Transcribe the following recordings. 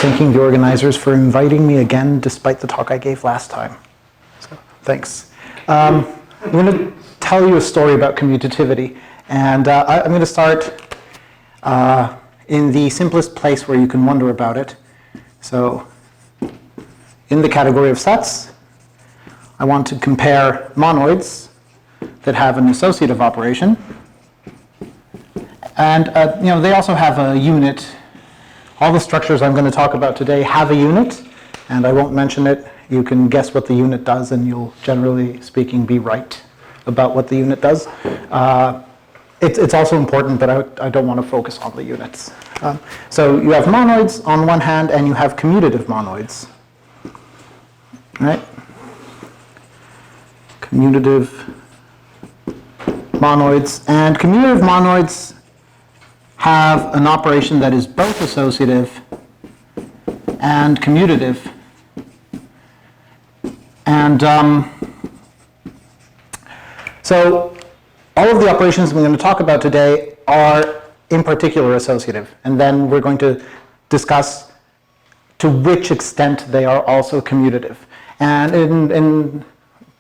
thanking the organizers for inviting me again despite the talk I gave last time. So, thanks. I'm going to tell you a story about commutativity, and I'm going to start in the simplest place where you can wonder about it. So, in the category of sets, I want to compare monoids that have an associative operation, and they also have a unit. All the structures I'm going to talk about today have a unit, and I won't mention it. You can guess what the unit does, and you'll, generally speaking, be right about what the unit does. It's also important, but I don't want to focus on the units. So you have monoids on one hand, and you have commutative monoids. Right? Commutative monoids. And commutative monoids have an operation that is both associative and commutative. And so all of the operations we're going to talk about today are in particular associative. And then we're going to discuss to which extent they are also commutative. And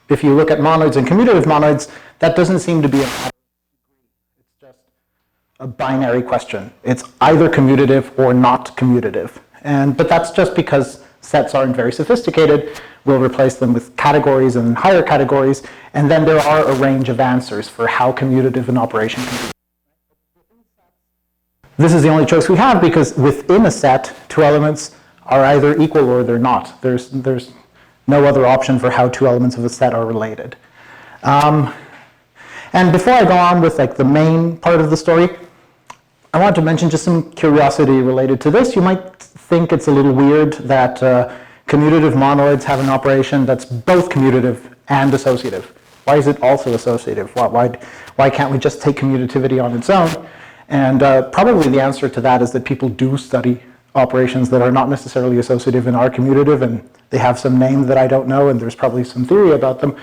if you look at monoids and commutative monoids, that doesn't seem to be a binary question. It's either commutative or not commutative. But that's just because sets aren't very sophisticated. We'll replace them with categories and higher categories, and then there are a range of answers for how commutative an operation can be. This is the only choice we have because within a set, two elements are either equal or they're not. There's no other option for how two elements of a set are related. And before I go on with the main part of the story, I want to mention just some curiosity related to this. You might think it's a little weird that commutative monoids have an operation that's both commutative and associative. Why is it also associative? Why can't we just take commutativity on its own? And probably the answer to that is that people do study operations that are not necessarily associative and are commutative, and they have some name that I don't know, and there's probably some theory about them.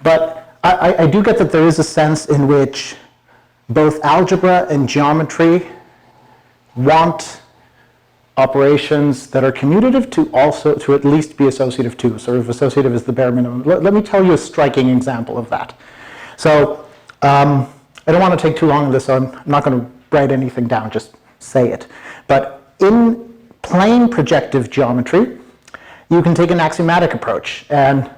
But I do get that there is a sense in which both algebra and geometry want operations that are commutative to at least be associative too. Sort of associative is the bare minimum. Let me tell you a striking example of that. So I don't want to take too long on this, so I'm not going to write anything down, just say it. But in plane projective geometry, you can take an axiomatic approach and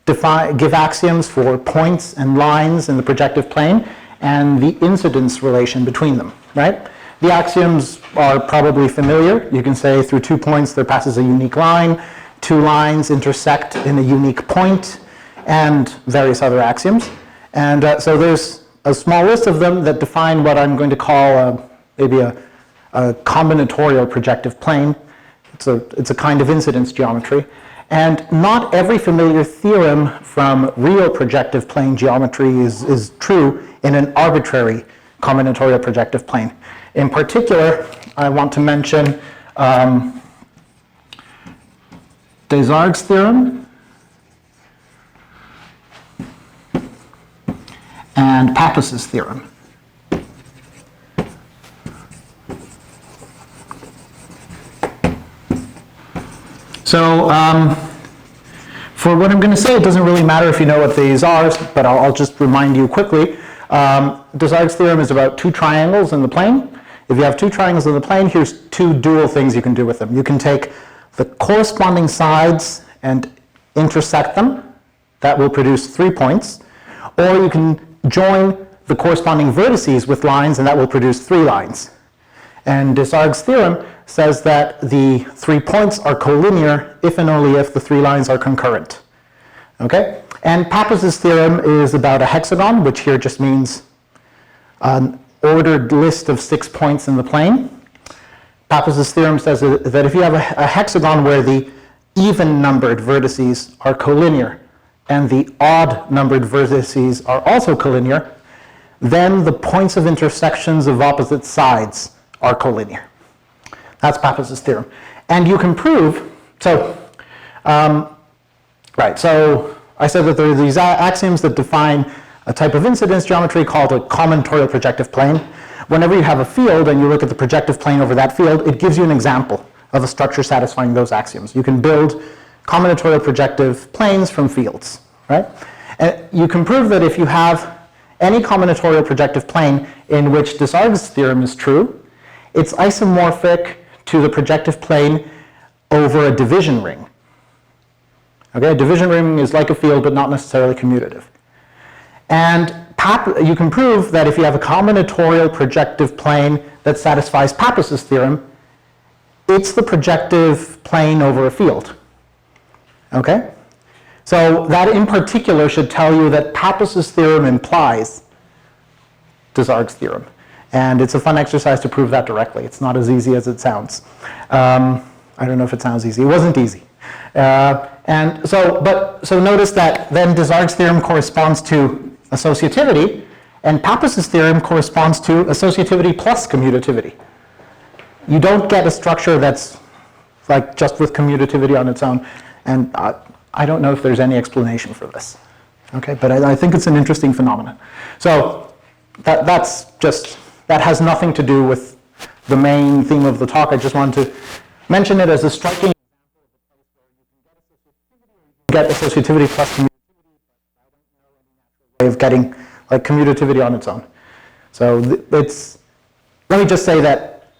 give axioms for points and lines in the projective plane and the incidence relation between them, right? The axioms are probably familiar. You can say through 2 points there passes a unique line, 2 lines intersect in a unique point, and various other axioms. And so there's a small list of them that define what I'm going to call maybe a combinatorial projective plane. It's a kind of incidence geometry. And not every familiar theorem from real projective plane geometry is true in an arbitrary combinatorial projective plane. In particular, I want to mention Desargues' theorem and Pappus's theorem. So for what I'm going to say, it doesn't really matter if you know what these are, but I'll just remind you quickly. Desargues' theorem is about 2 triangles in the plane. If you have 2 triangles in the plane, here's 2 dual things you can do with them. You can take the corresponding sides and intersect them. That will produce 3 points. Or you can join the corresponding vertices with lines, and that will produce 3 lines. And Desargues' theorem says that the 3 points are collinear if and only if the 3 lines are concurrent. Okay? And Pappus's theorem is about a hexagon, which here just means an ordered list of 6 points in the plane. Pappus's theorem says that if you have a hexagon where the even-numbered vertices are collinear and the odd-numbered vertices are also collinear, then the points of intersections of opposite sides are collinear. That's Pappus's theorem. And you can prove, so I said that there are these axioms that define a type of incidence geometry called a combinatorial projective plane. Whenever you have a field and you look at the projective plane over that field, it gives you an example of a structure satisfying those axioms. You can build combinatorial projective planes from fields, right? And you can prove that if you have any combinatorial projective plane in which Desargues' theorem is true, it's isomorphic to the projective plane over a division ring. Okay, a division ring is like a field but not necessarily commutative. And you can prove that if you have a combinatorial projective plane that satisfies Pappus's theorem, it's the projective plane over a field. Okay? So that in particular should tell you that Pappus's theorem implies Desargues' theorem. And it's a fun exercise to prove that directly. It's not as easy as it sounds. I don't know if it sounds easy. It wasn't easy. So notice that then Desargues' theorem corresponds to associativity, and Pappus's theorem corresponds to associativity plus commutativity. You don't get a structure that's like just with commutativity on its own, and I don't know if there's any explanation for this. Okay, but I think it's an interesting phenomenon. So that has nothing to do with the main theme of the talk. I just wanted to mention it as a striking example of a place where you can get associativity plus commutativity, but I don't know any natural way of getting like commutativity on its own. So let me just say that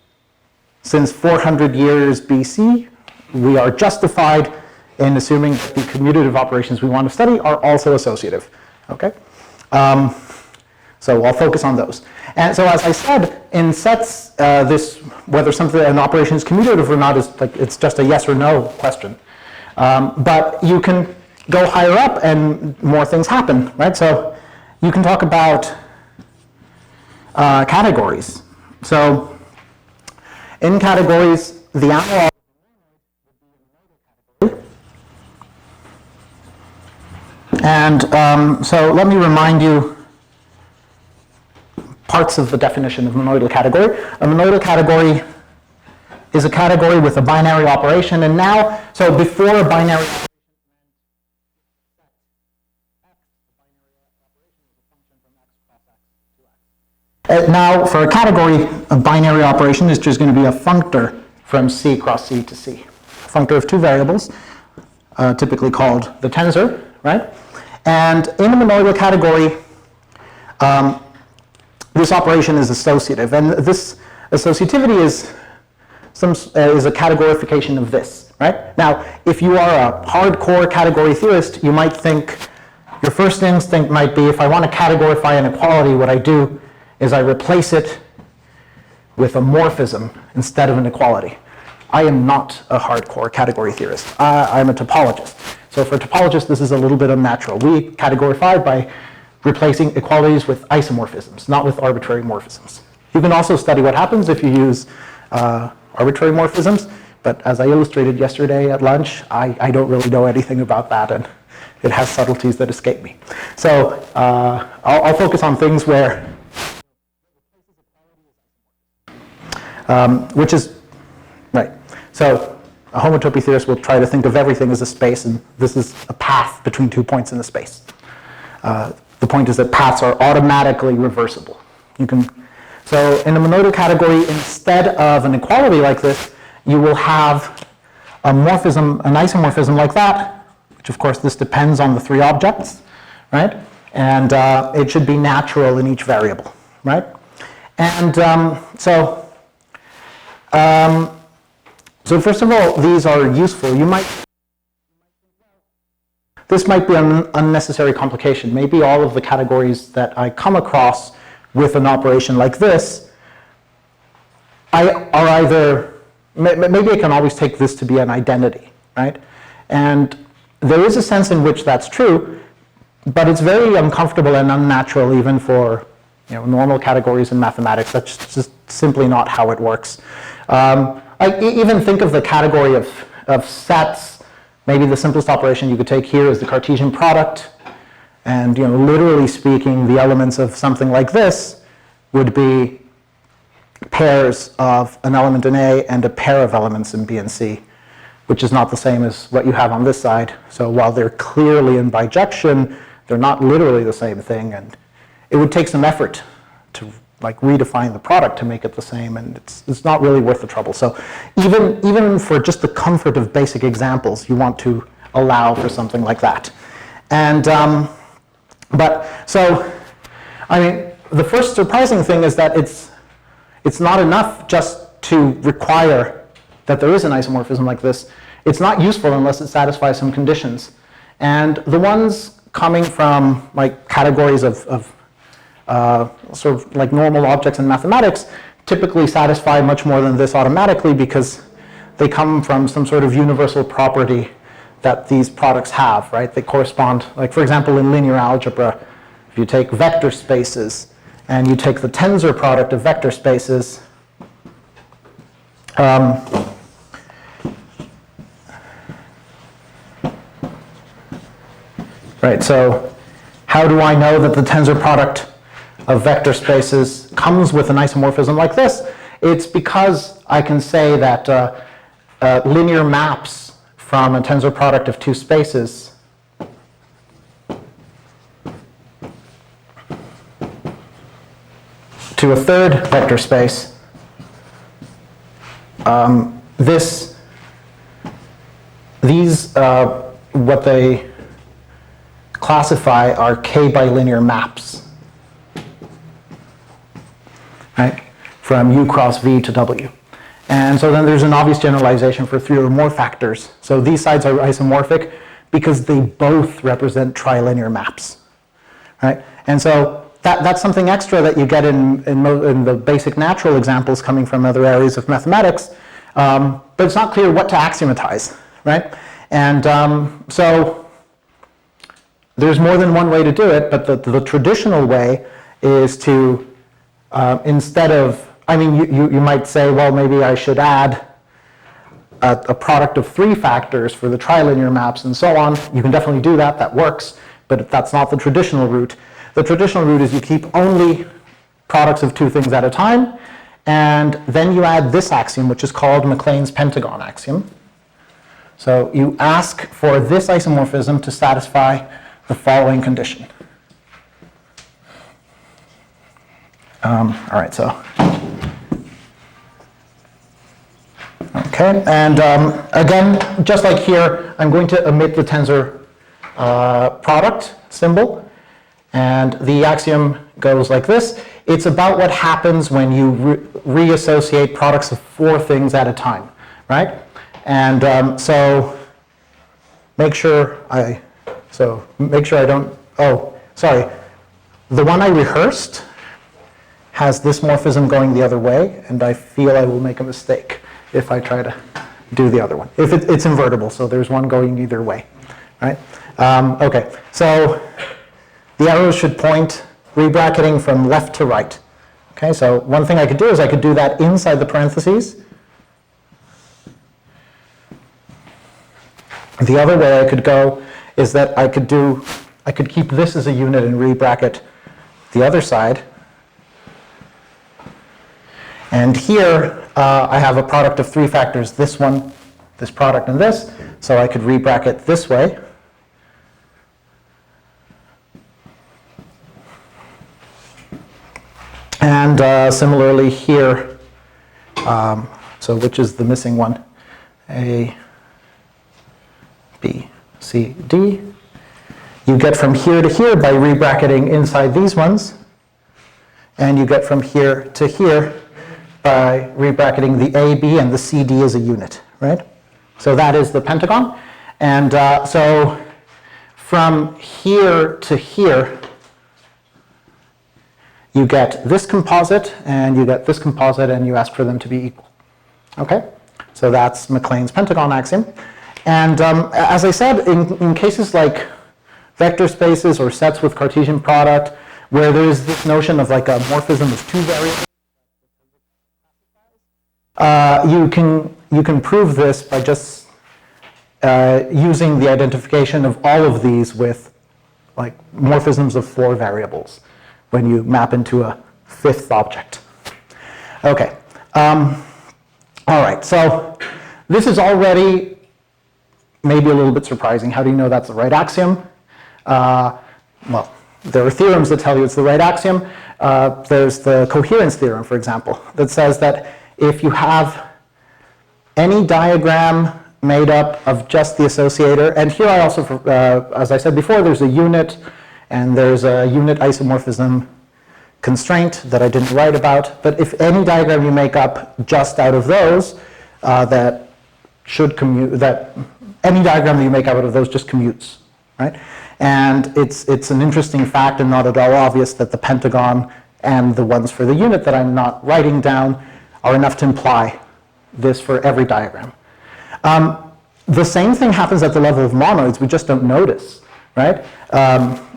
since 400 years BC, we are justified in assuming that the commutative operations we want to study are also associative. Okay? So I'll focus on those. And so as I said, in sets, whether an operation is commutative or not is like, it's just a yes or no question. But you can go higher up and more things happen, right? So you can talk about categories. So in categories, the analog would be a monoidal category. And so let me remind you parts of the definition of monoidal category. A monoidal category is a category with a binary operation, and now, so before a binary operation, now for a category, a binary operation is just going to be a functor from C cross C to C. Functor of two variables, typically called the tensor, right? And in a monoidal category, this operation is associative, and this associativity is a categorification of this, right? Now, if you are a hardcore category theorist, you might think, your first instinct might be, if I want to categorify an equality, what I do is I replace it with a morphism instead of an equality. I am not a hardcore category theorist. I'm a topologist. So for a topologist, this is a little bit unnatural. We categorify by replacing equalities with isomorphisms, not with arbitrary morphisms. You can also study what happens if you use arbitrary morphisms, but as I illustrated yesterday at lunch, I don't really know anything about that, and it has subtleties that escape me. So I'll focus on things where, which is, right. So a homotopy theorist will try to think of everything as a space, and this is a path between 2 points in the space. The point is that paths are automatically reversible. So in a monoidal category, instead of an equality like this, you will have a morphism, an isomorphism like that, which of course this depends on the three objects, right? And it should be natural in each variable, right? And so first of all, these are useful. This might be an unnecessary complication. Maybe all of the categories that I come across with an operation like this are either, maybe I can always take this to be an identity, right? And there is a sense in which that's true, but it's very uncomfortable and unnatural even for normal categories in mathematics. That's just simply not how it works. I even think of the category of sets. Maybe the simplest operation you could take here is the Cartesian product. And literally speaking, the elements of something like this would be pairs of an element in A and a pair of elements in B and C, which is not the same as what you have on this side. So while they're clearly in bijection, they're not literally the same thing, and it would take some effort to like redefine the product to make it the same, and it's not really worth the trouble. So even for just the comfort of basic examples, you want to allow for something like that. And but so I mean, the first surprising thing is that it's not enough just to require that there is an isomorphism like this. It's not useful unless it satisfies some conditions. And the ones coming from like categories of sort of like normal objects in mathematics typically satisfy much more than this automatically because they come from some sort of universal property that these products have, right? They correspond, like for example in linear algebra, if you take vector spaces and you take the tensor product of vector spaces, right, so how do I know that the tensor product of vector spaces comes with an isomorphism like this? It's because I can say that linear maps from a tensor product of two spaces to a third vector space, these what they classify are k-bilinear maps, right, from U cross V to W. And so then there's an obvious generalization for three or more factors. So these sides are isomorphic because they both represent trilinear maps, right? And so that's something extra that you get in the basic natural examples coming from other areas of mathematics, but it's not clear what to axiomatize, right? And so there's more than one way to do it, but the traditional way is to, instead of, I mean, you might say, well, maybe I should add a product of three factors for the trilinear maps and so on. You can definitely do that, that works, but that's not the traditional route. The traditional route is you keep only products of two things at a time, and then you add this axiom, which is called Maclane's pentagon axiom. So you ask for this isomorphism to satisfy the following condition. All right, so. Okay, and again, just like here, I'm going to omit the tensor product symbol. And the axiom goes like this. It's about what happens when you reassociate products of four things at a time, right? And so make sure I don't, oh, sorry. The one I rehearsed has this morphism going the other way, and I feel I will make a mistake if I try to do the other one. If it's invertible, so there's one going either way, right? Okay, so the arrows should point rebracketing from left to right. Okay, so one thing I could do is I could do that inside the parentheses. The other way I could go is that I could keep this as a unit and rebracket the other side. And here I have a product of three factors, this one, this product, and this. So I could rebracket this way. And similarly here, so which is the missing one? A, B, C, D. You get from here to here by rebracketing inside these ones. And you get from here to here by rebracketing the A, B, and the C, D as a unit, right? So that is the pentagon. And so from here to here, you get this composite, and you get this composite, and you ask for them to be equal. Okay? So that's Maclane's pentagon axiom. And as I said, in cases like vector spaces or sets with Cartesian product, where there is this notion of like a morphism of two variables, you can prove this by just using the identification of all of these with like morphisms of four variables when you map into a fifth object. Okay. All right. So this is already maybe a little bit surprising. How do you know that's the right axiom? Well, there are theorems that tell you it's the right axiom. There's the coherence theorem, for example, that says that if you have any diagram made up of just the associator, and here I also, as I said before, there's a unit, and there's a unit isomorphism constraint that I didn't write about, but if any diagram you make up just out of those, that should commute, that any diagram that you make out of those just commutes, right? And it's an interesting fact and not at all obvious that the pentagon and the ones for the unit that I'm not writing down are enough to imply this for every diagram. The same thing happens at the level of monoids, we just don't notice, right?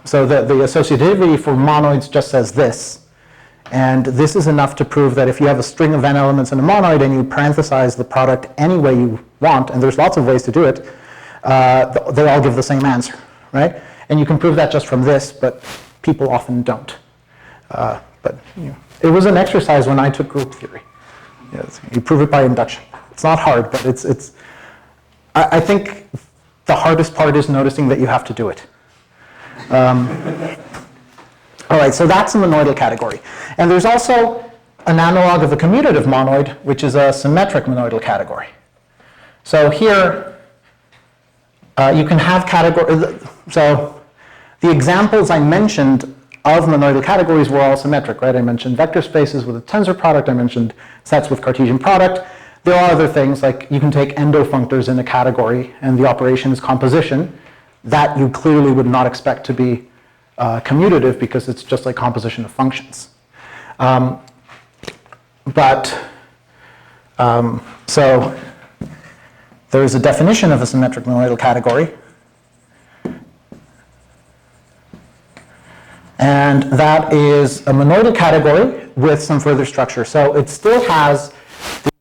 So the associativity for monoids just says this. And this is enough to prove that if you have a string of n elements in a monoid and you parenthesize the product any way you want, and there's lots of ways to do it, they all give the same answer, right? And you can prove that just from this, but people often don't. But it was an exercise when I took group theory. You prove it by induction. It's not hard, but I think the hardest part is noticing that you have to do it. All right, so that's a monoidal category. And there's also an analog of the commutative monoid, which is a symmetric monoidal category. So here, you can have category. So the examples I mentioned of monoidal categories were all symmetric, right? I mentioned vector spaces with a tensor product. I mentioned sets with Cartesian product. There are other things, like you can take endofunctors in a category, and the operation is composition. That you clearly would not expect to be commutative because it's just like composition of functions. So there is a definition of a symmetric monoidal category. And that is a monoidal category with some further structure. So it still has the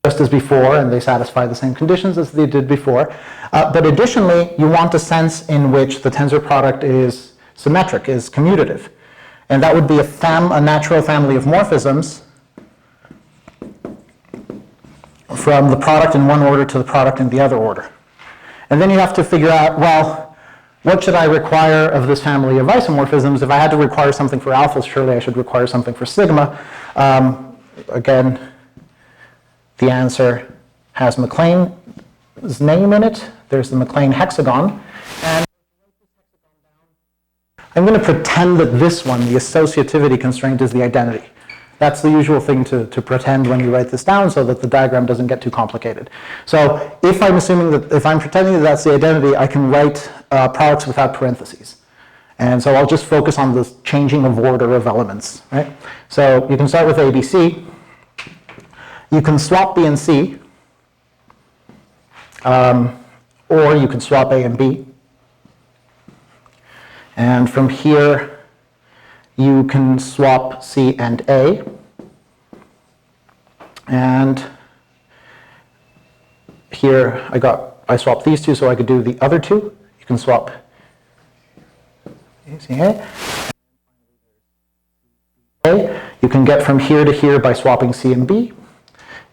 just as before, and they satisfy the same conditions as they did before. But additionally, you want a sense in which the tensor product is symmetric, is commutative. And that would be a natural family of morphisms from the product in one order to the product in the other order. And then you have to figure out, well, what should I require of this family of isomorphisms? If I had to require something for alpha, surely I should require something for sigma. Again, the answer has MacLane's name in it. There's the MacLane hexagon. And I'm going to pretend that this one, the associativity constraint, is the identity. That's the usual thing to pretend when you write this down so that the diagram doesn't get too complicated. So if I'm assuming that, if I'm pretending that that's the identity, I can write products without parentheses. And so I'll just focus on the changing of order of elements, right? So you can start with A, B, C. You can swap B and C, or you can swap A and B. And from here, you can swap C and A. And here I swapped these two so I could do the other two. You can swap C, A. You can get from here to here by swapping C and B.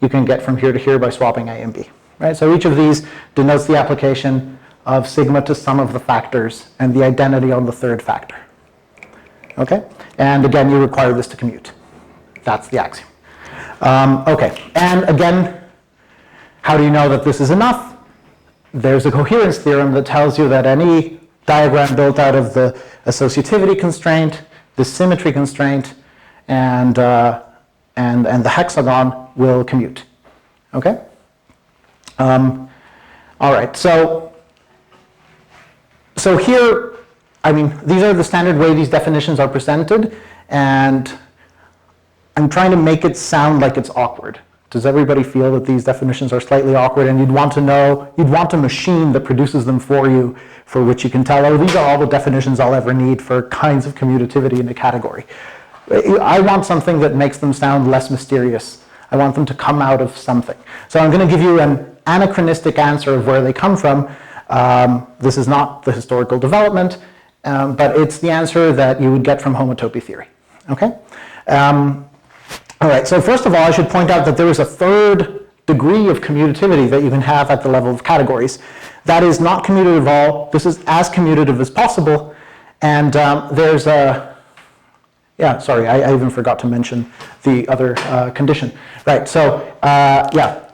You can get from here to here by swapping A and B. Right? So each of these denotes the application of sigma to some of the factors and the identity on the third factor. Okay? And again, you require this to commute. That's the axiom. Okay, and again, how do you know that this is enough? There's a coherence theorem that tells you that any diagram built out of the associativity constraint, the symmetry constraint, and the hexagon will commute. Okay? All right, so here, I mean, these are the standard way these definitions are presented, and I'm trying to make it sound like it's awkward. Does everybody feel that these definitions are slightly awkward, and you'd want a machine that produces them for you, for which you can tell, oh, these are all the definitions I'll ever need for kinds of commutativity in a category. I want something that makes them sound less mysterious. I want them to come out of something. So I'm going to give you an anachronistic answer of where they come from. This is not the historical development, but it's the answer that you would get from homotopy theory. Okay? All right, so first of all, I should point out that there is a third degree of commutativity that you can have at the level of categories. That is not commutative at all. This is as commutative as possible, And there's a, yeah, sorry, I even forgot to mention the other condition. Right, so yeah,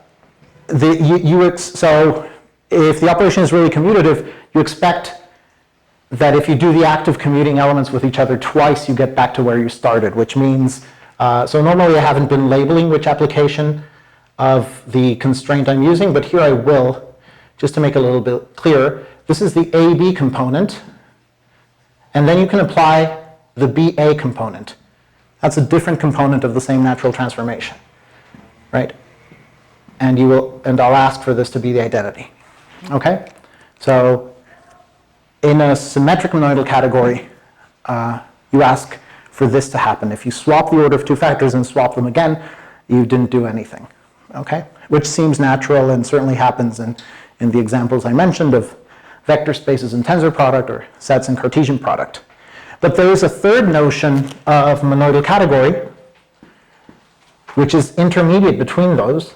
so if the operation is really commutative, you expect that if you do the act of commuting elements with each other twice, you get back to where you started, which means, so normally I haven't been labeling which application of the constraint I'm using, but here I will, just to make it a little bit clearer. This is the AB component, and then you can apply the BA component. That's a different component of the same natural transformation, right? And I'll ask for this to be the identity, okay? So in a symmetric monoidal category, you ask for this to happen. If you swap the order of two factors and swap them again, you didn't do anything, okay? Which seems natural and certainly happens in the examples I mentioned of vector spaces and tensor product or sets and Cartesian product. But there is a third notion of monoidal category, which is intermediate between those,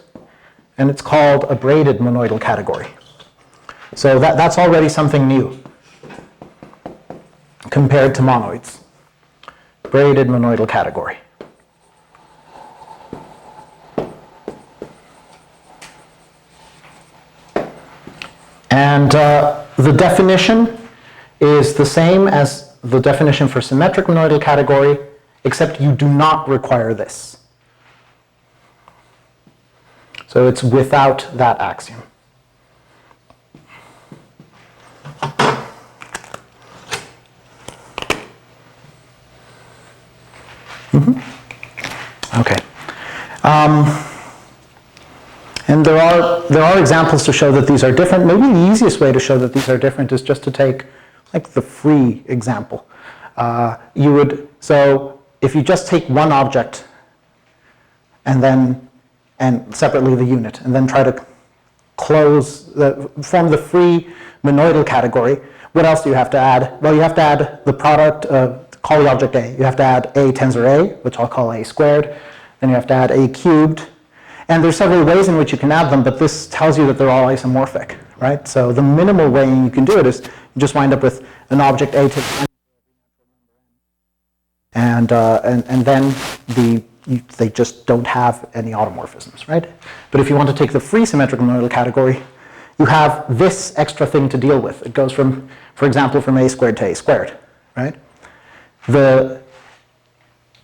and it's called a braided monoidal category. So that's already something new compared to monoids. Braided monoidal category. And the definition is the same as the definition for symmetric monoidal category, except you do not require this. So it's without that axiom. Okay. And there are examples to show that these are different. Maybe the easiest way to show that these are different is just to take like the free example. So if you just take one object and separately the unit, and then try to form the free monoidal category, what else do you have to add? Well, you have to add the product, call the object A. You have to add A tensor A, which I'll call A squared. Then you have to add A cubed. And there's several ways in which you can add them, but this tells you that they're all isomorphic, right? So the minimal way you can do it is you just wind up with an object A to the n, and then they just don't have any automorphisms, right? But if you want to take the free symmetric monoidal category, you have this extra thing to deal with. It goes from, for example, from A squared to A squared, right?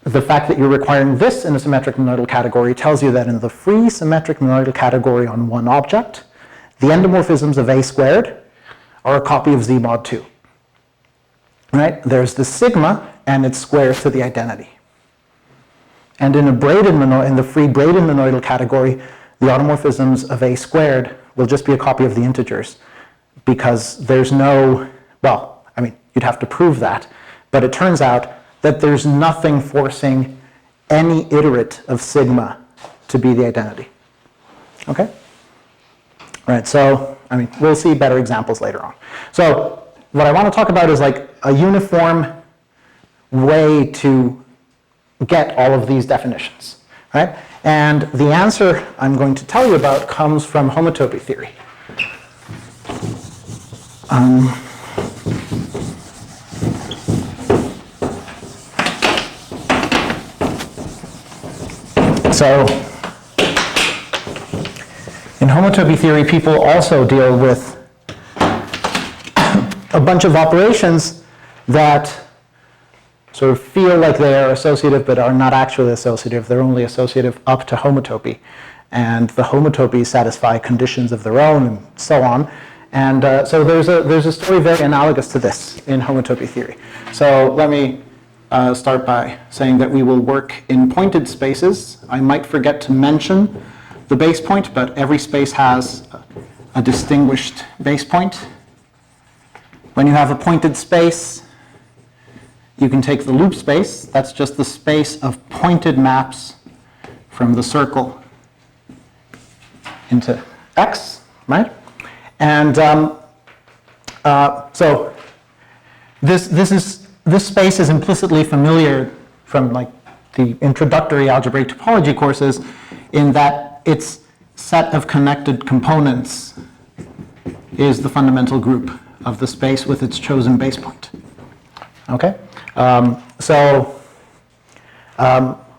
The fact that you're requiring this in a symmetric monoidal category tells you that in the free symmetric monoidal category on one object, the endomorphisms of A squared are a copy of Z mod 2. Right? There's the sigma and it squares to the identity. And in the free braided monoidal category, the automorphisms of A squared will just be a copy of the integers, because there's no, well, I mean, you'd have to prove that, but it turns out that there's nothing forcing any iterate of sigma to be the identity. Okay? Right, so, I mean, we'll see better examples later on. So, what I want to talk about is like a uniform way to get all of these definitions, right? And the answer I'm going to tell you about comes from homotopy theory. So, in homotopy theory, people also deal with a bunch of operations that sort of feel like they are associative but are not actually associative. They're only associative up to homotopy. And the homotopies satisfy conditions of their own and so on. And so there's a story very analogous to this in homotopy theory. So let me start by saying that we will work in pointed spaces. I might forget to mention the base point, but every space has a distinguished base point. When you have a pointed space, you can take the loop space. That's just the space of pointed maps from the circle into X, right? And so this space is implicitly familiar from like the introductory algebraic topology courses, in that its set of connected components is the fundamental group of the space with its chosen base point. Okay?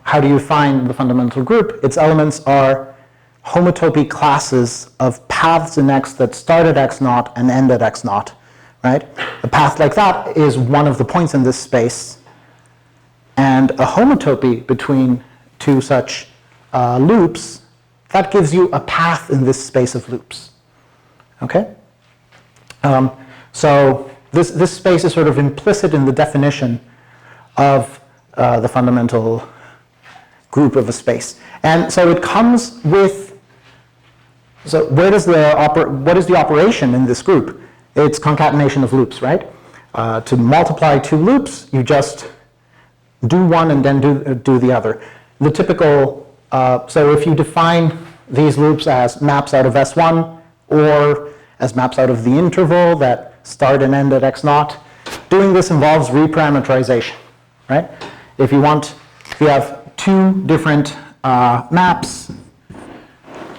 How do you find the fundamental group? Its elements are homotopy classes of paths in X that start at X naught and end at X naught, right? A path like that is one of the points in this space, and a homotopy between two such loops, that gives you a path in this space of loops, okay? So this space is sort of implicit in the definition of the fundamental group of a space. And so it comes with, so what is the operation in this group? It's concatenation of loops, right? To multiply two loops, you just do one and then do the other. The typical, so if you define these loops as maps out of S1 or as maps out of the interval that start and end at X naught, doing this involves reparameterization, right? If you have two different maps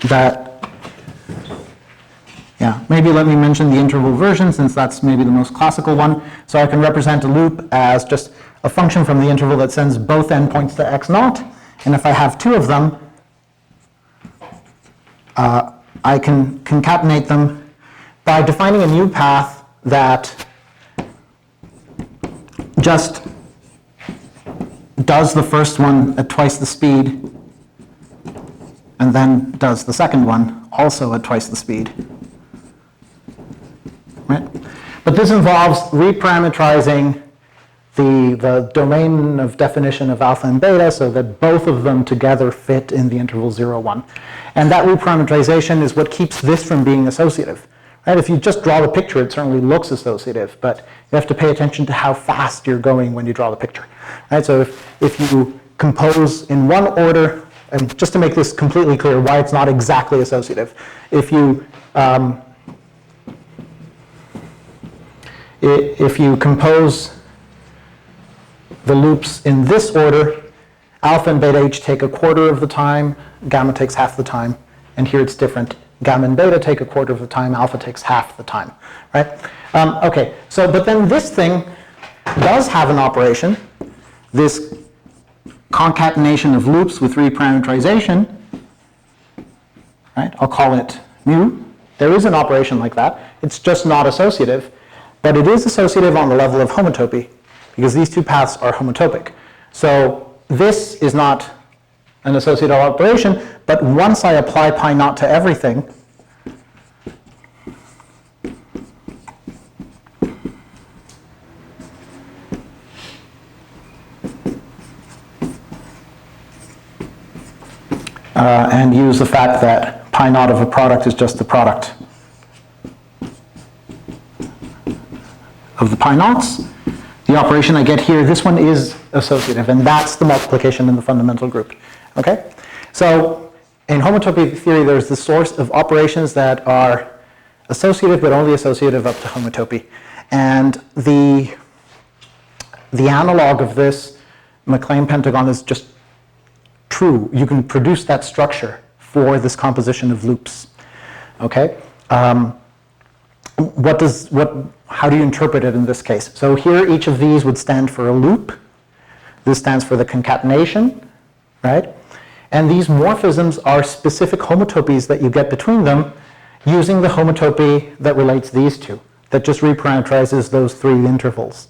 that, yeah, maybe let me mention the interval version since that's maybe the most classical one. So I can represent a loop as just a function from the interval that sends both endpoints to X naught. And if I have two of them, I can concatenate them by defining a new path that just does the first one at twice the speed and then does the second one also at twice the speed. Right? But this involves reparameterizing the domain of definition of alpha and beta so that both of them together fit in the interval 0, 1. And that reparameterization is what keeps this from being associative. Right? If you just draw the picture, it certainly looks associative, but you have to pay attention to how fast you're going when you draw the picture. Right? So if you compose in one order, and just to make this completely clear why it's not exactly associative, if you compose the loops in this order, alpha and beta each take a quarter of the time, gamma takes half the time, and here it's different. Gamma and beta take a quarter of the time, alpha takes half the time, right? Okay, so but then this thing does have an operation, this concatenation of loops with reparameterization, right? I'll call it mu. There is an operation like that. It's just not associative, but it is associative on the level of homotopy because these two paths are homotopic. So this is not an associative operation, but once I apply pi naught to everything, and use the fact that pi naught of a product is just the product of the pi naughts, the operation I get here, this one is associative, and that's the multiplication in the fundamental group. Okay? So in homotopy theory, there's the source of operations that are associative, but only associative up to homotopy. And the analog of this MacLane pentagon is just true. You can produce that structure for this composition of loops. Okay? How do you interpret it in this case? So here, each of these would stand for a loop. This stands for the concatenation, right? And these morphisms are specific homotopies that you get between them using the homotopy that relates these two, that just reparameterizes those three intervals,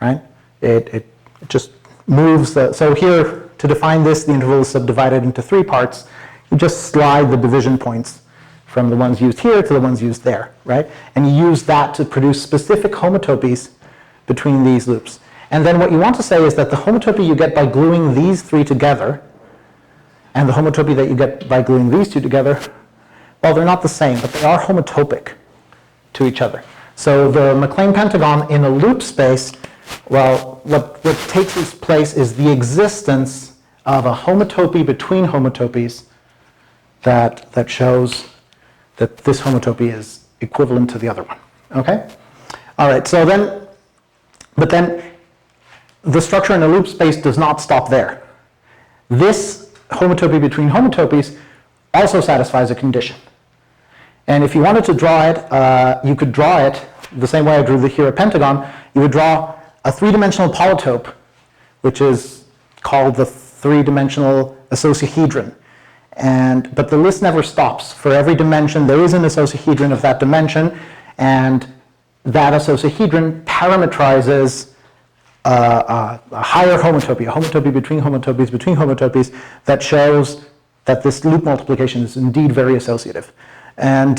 right? It just moves so here, to define this, the interval is subdivided into three parts. You just slide the division points from the ones used here to the ones used there, right? And you use that to produce specific homotopies between these loops. And then what you want to say is that the homotopy you get by gluing these three together and the homotopy that you get by gluing these two together, well, they're not the same, but they are homotopic to each other. So the MacLane pentagon in a loop space, well, what takes its place is the existence of a homotopy between homotopies that shows that this homotopy is equivalent to the other one. Okay? All right, so then, but then the structure in a loop space does not stop there. This homotopy between homotopies also satisfies a condition. And if you wanted to draw it, you could draw it the same way I drew here a pentagon. You would draw a three-dimensional polytope, which is called the three-dimensional icosahedron. But the list never stops. For every dimension, there is an icosahedron of that dimension, and that icosahedron parametrizes a higher homotopy, a homotopy between homotopies that shows that this loop multiplication is indeed very associative. And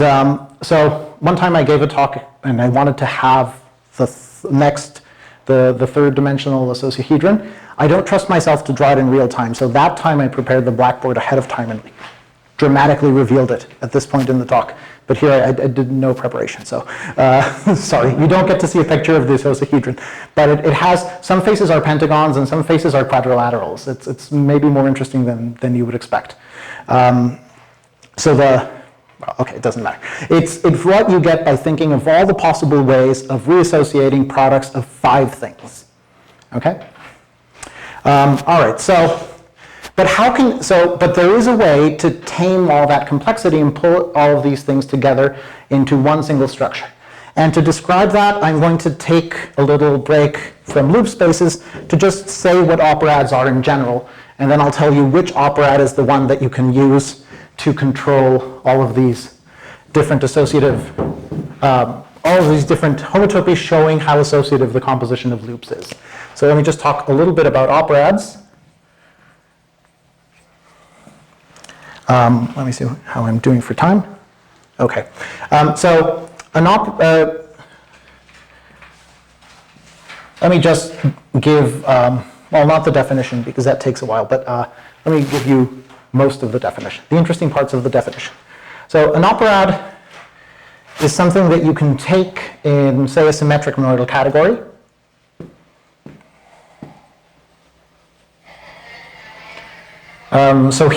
so one time I gave a talk and I wanted to have the third dimensional icosahedron. I don't trust myself to draw it in real time, so that time I prepared the blackboard ahead of time and dramatically revealed it at this point in the talk. But here I did no preparation, so sorry, you don't get to see a picture of the icosahedron. But it has, some faces are pentagons and some faces are quadrilaterals. It's maybe more interesting than you would expect. Okay, it doesn't matter. It's what you get by thinking of all the possible ways of reassociating products of 5 things. Okay? All right, but there is a way to tame all that complexity and pull all of these things together into one single structure. And to describe that, I'm going to take a little break from loop spaces to just say what operads are in general, and then I'll tell you which operad is the one that you can use to control all of these different associative, all of these different homotopies showing how associative the composition of loops is. So let me just talk a little bit about operads. Let me see how I'm doing for time. Okay, so let me just give, well, not the definition because that takes a while, but let me give you most of the definition, the interesting parts of the definition. So an operad is something that you can take in, say, a symmetric monoidal category. So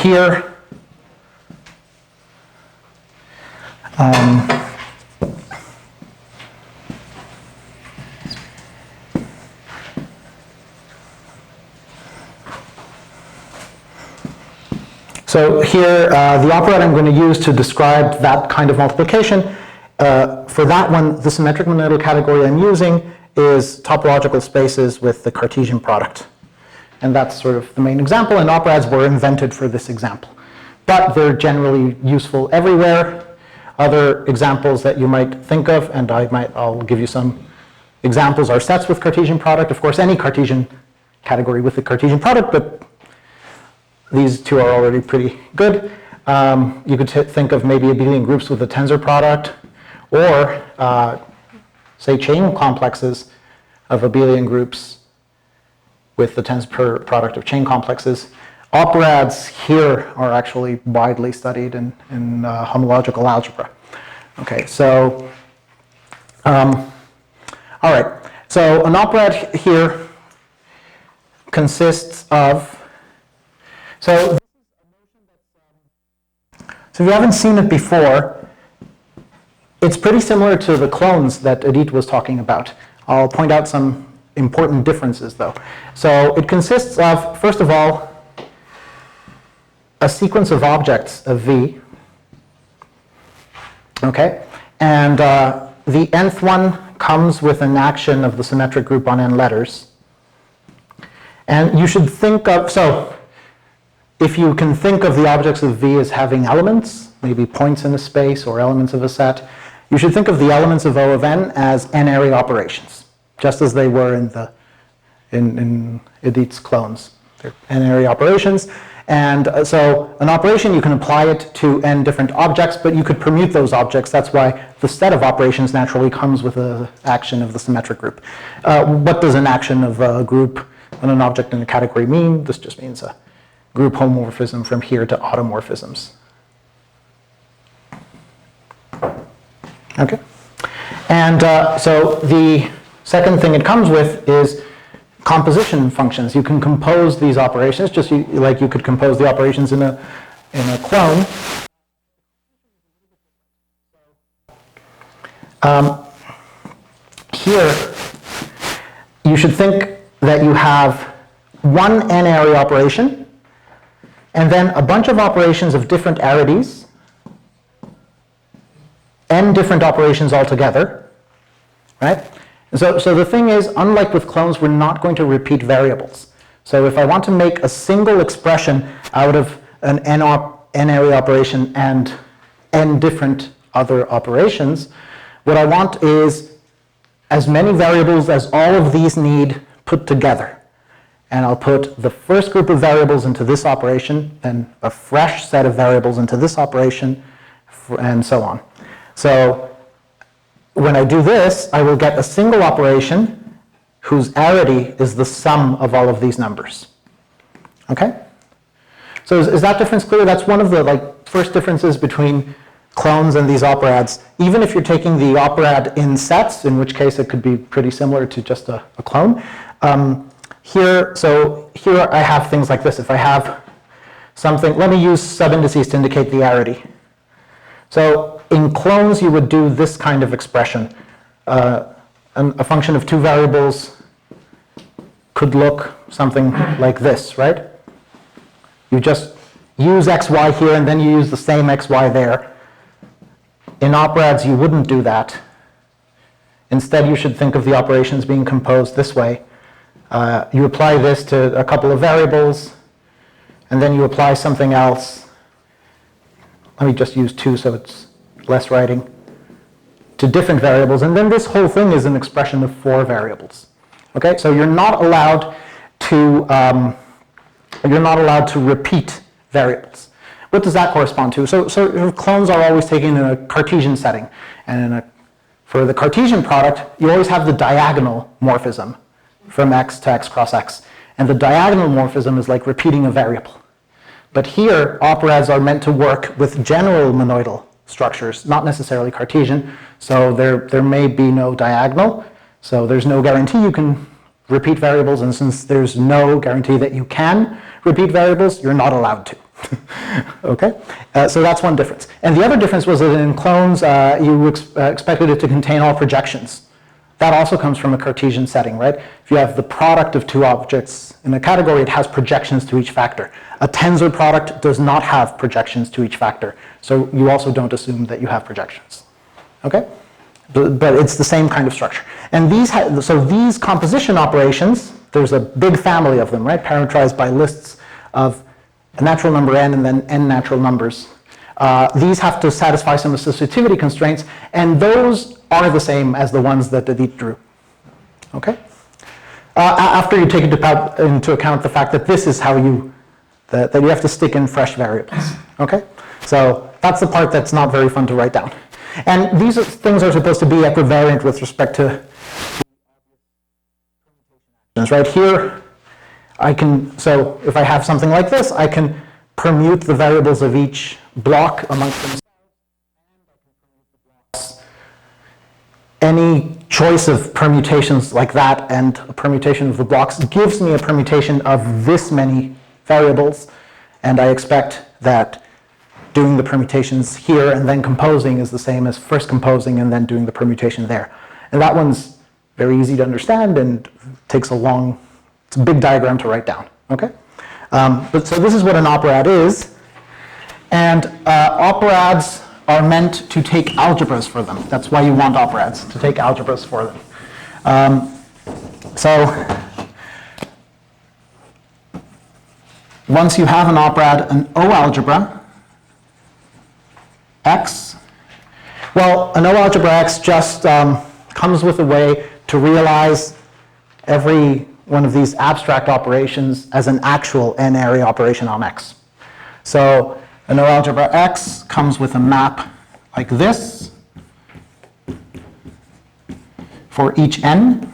here, the operad I'm going to use to describe that kind of multiplication, for that one, the symmetric monoidal category I'm using is topological spaces with the Cartesian product. And that's sort of the main example, and operads were invented for this example. But they're generally useful everywhere. Other examples that you might think of, and I'll give you some examples, are sets with Cartesian product. Of course, any Cartesian category with the Cartesian product, but these two are already pretty good. You could think of maybe abelian groups with a tensor product, or say chain complexes of abelian groups with the tensor product of chain complexes. Operads here are actually widely studied in homological algebra. Okay, so, all right. So an operad here consists of, so if you haven't seen it before, it's pretty similar to the clones that Edith was talking about. I'll point out some important differences though. So it consists of, first of all, a sequence of objects of V, okay? And the nth one comes with an action of the symmetric group on n letters. And you should think of, so if you can think of the objects of V as having elements, maybe points in a space or elements of a set, you should think of the elements of O of n as n-area operations, just as they were in Edith's clones. They're n-area operations. And so an operation, you can apply it to n different objects, but you could permute those objects. That's why the set of operations naturally comes with an action of the symmetric group. What does an action of a group on an object in a category mean? This just means a group homomorphism from here to automorphisms. Okay. And so the second thing it comes with is composition functions. You can compose these operations just like you could compose the operations in a clone. Here, you should think that you have one n-area operation, and then a bunch of operations of different arities, n different operations altogether, right? So the thing is, unlike with clones, we're not going to repeat variables. So if I want to make a single expression out of an n-area operation and n different other operations, what I want is as many variables as all of these need put together. And I'll put the first group of variables into this operation, then a fresh set of variables into this operation, and so on. So when I do this, I will get a single operation whose arity is the sum of all of these numbers. Okay? So is that difference clear? That's one of the first differences between clones and these operads. Even if you're taking the operad in sets, in which case it could be pretty similar to just a clone. Here I have things like this. If I have something, let me use subindices to indicate the arity. So in clones, you would do this kind of expression. A function of two variables could look something like this, right? You just use xy here, and then you use the same xy there. In operads, you wouldn't do that. Instead, you should think of the operations being composed this way. You apply this to a couple of variables, and then you apply something else. Let me just use 2 so it's less writing. To different variables, and then this whole thing is an expression of 4 variables. Okay, so you're not allowed to repeat variables. What does that correspond to? So clones are always taken in a Cartesian setting, and for the Cartesian product, you always have the diagonal morphism from x to x cross x, and the diagonal morphism is like repeating a variable. But here, operads are meant to work with general monoidal structures, not necessarily Cartesian, so there may be no diagonal, so there's no guarantee you can repeat variables, and since there's no guarantee that you can repeat variables, you're not allowed to. Okay, so that's one difference. And the other difference was that in clones, you expected it to contain all projections. That also comes from a Cartesian setting, right? If you have the product of two objects in a category, it has projections to each factor. A tensor product does not have projections to each factor, so you also don't assume that you have projections. Okay? But it's the same kind of structure. And these composition operations, there's a big family of them, right? Parameterized by lists of a natural number n and then n natural numbers. These have to satisfy some associativity constraints, and those are the same as the ones that Edith drew. Okay? After you take into account the fact that this is how that you have to stick in fresh variables. Okay? So that's the part that's not very fun to write down. And these things are supposed to be equivariant with respect to right here. So if I have something like this, I can permute the variables of each block amongst themselves. Any choice of permutations like that and a permutation of the blocks gives me a permutation of this many variables, and I expect that doing the permutations here and then composing is the same as first composing and then doing the permutation there. And that one's very easy to understand and takes it's a big diagram to write down, okay? So this is what an operad is, and operads are meant to take algebras for them. That's why you want operads, to take algebras for them. So once you have an operad, an O algebra, X, well, an O algebra X just comes with a way to realize every one of these abstract operations as an actual n-area operation on X. So an O algebra X comes with a map like this for each n.